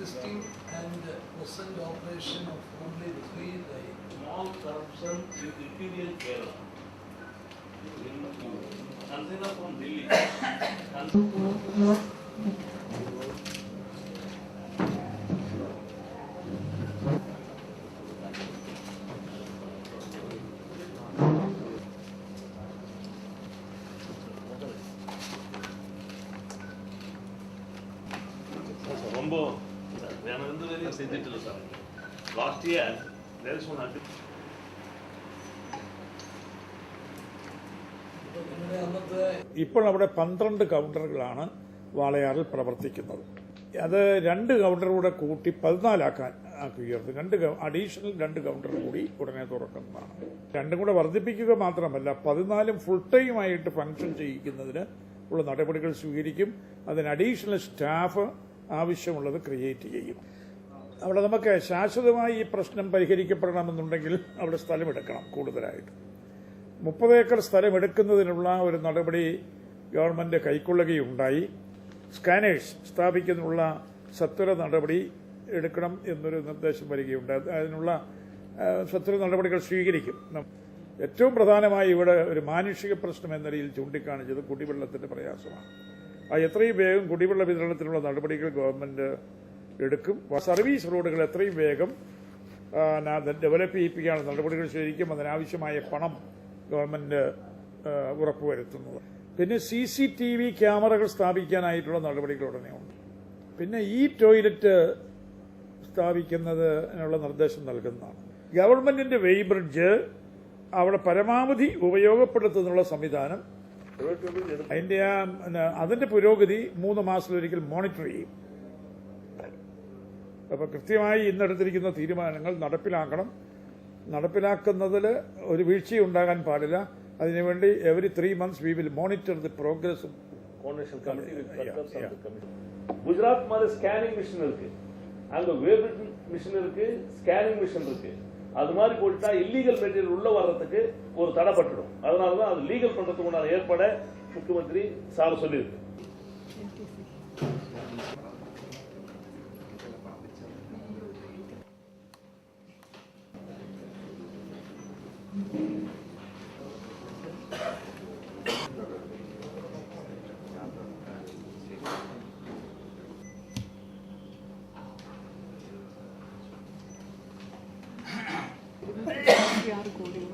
existing and present operation of only 3 lines. Small corruption in Imperial Kerala. Consider from Delhi. Last year, there is one. ഇപ്പോൾ അവിടെ 12 കൗണ്ടറുകളാണ് വാളയാറിൽ പ്രവർത്തിക്കുന്നത്. അത് 2 counter കൂടെ കൂട്ടി 14 ആക്കുകയായിരുന്നു. 2 അഡീഷണൽ 2 കൗണ്ടർ കൂടി ഉടനെ തുറക്കുന്നതാണ്. 2 കൂടെ വർദ്ധിപ്പിക്കുക മാത്രമല്ല 14 ഫുൾ ടൈം ആയിട്ട് ഫംഗ്ഷൻ ചെയ്യിക്കുന്നതിന് ഉള്ള നടപടികൾ സ്വീകരിക്കും. അതിന് അഡീഷണൽ സ്റ്റാഫ് ആവശ്യമുള്ളത് ക്രിയേറ്റ് ചെയ്യും. അവിടെ നമുക്ക് ശാശ്വതമായി ഈ പ്രശ്നം പരിഹരിക്കപ്പെടണമെന്നുണ്ടെങ്കിൽ അവിടെ സ്ഥലമെടുക്കണം. കൂടുതലായിട്ട് 30 ഏക്കർ സ്ഥലമെടുക്കുന്നതിനുള്ള ഒരു നടപടി ഗവൺമെന്റ് കൈക്കൊള്ളുകയുണ്ടായി. സ്കാനേഴ്സ് സ്ഥാപിക്കുന്നതിനുള്ള സത്വര നടപടി എടുക്കണം എന്നൊരു നിർദ്ദേശം വരികയുണ്ടായി. അതിനുള്ള സത്വര നടപടികൾ സ്വീകരിക്കും. ഏറ്റവും പ്രധാനമായി ഇവിടെ ഒരു മാനുഷിക പ്രശ്നം എന്ന നിലയിൽ ചൂണ്ടിക്കാണിച്ചത് കുടിവെള്ളത്തിന്റെ പ്രയാസമാണ്. എത്രയും വേഗം കുടിവെള്ള വിതരണത്തിനുള്ള നടപടികൾ ഗവൺമെന്റ് എടുക്കും. സർവീസ് റോഡുകൾ എത്രയും വേഗം ഡെവലപ്പ് ചെയ്യിപ്പിക്കാനുള്ള നടപടികൾ സ്വീകരിക്കും. അതിനാവശ്യമായ പണം ഗവൺമെന്റ് ഉറപ്പുവരുത്തുന്നത്. പിന്നെ CCTV ക്യാമറകൾ സ്ഥാപിക്കാനായിട്ടുള്ള നടപടികൾ ഉടനെ ഉണ്ട്. പിന്നെ ഈ ടോയ്ലറ്റ് സ്ഥാപിക്കുന്നതിനുള്ള നിർദ്ദേശം നൽകുന്നതാണ്. ഗവൺമെന്റിന്റെ വെയ് ബ്രിഡ്ജ് അവിടെ പരമാവധി ഉപയോഗപ്പെടുത്തുന്നുള്ള സംവിധാനം, അതിന്റെ പുരോഗതി 3 മാസത്തിലൊരിക്കൽ മോണിറ്റർ ചെയ്യും. അപ്പോൾ കൃത്യമായി ഇന്നെടുത്തിരിക്കുന്ന തീരുമാനങ്ങൾ നടപ്പിലാക്കണം. നടപ്പിലാക്കുന്നതിൽ ഒരു വീഴ്ചയുണ്ടാകാൻ പാടില്ല. അതിനുവേണ്ടി every 3 months we will monitor the progress of coordination committee with members of the commission. Gujarat மாதிரி ஸ்கேனிங் மிஷின் இருக்கு, அங்க வேவ் மிஷின் இருக்கு, ஸ்கேனிங் மிஷின் இருக்கு. அது மாதிரி போட்டா இல்லீகல் மெட்டீரியல் உள்ள வர்றதுக்கு ஒரு தடைப்பட்டுடும். அதனால தான் அது லீகல் பண்றதுக்கு உண்டான ஏற்பாட முக்கியமந்திரி சார் சொல்லியிருக்கு. QR code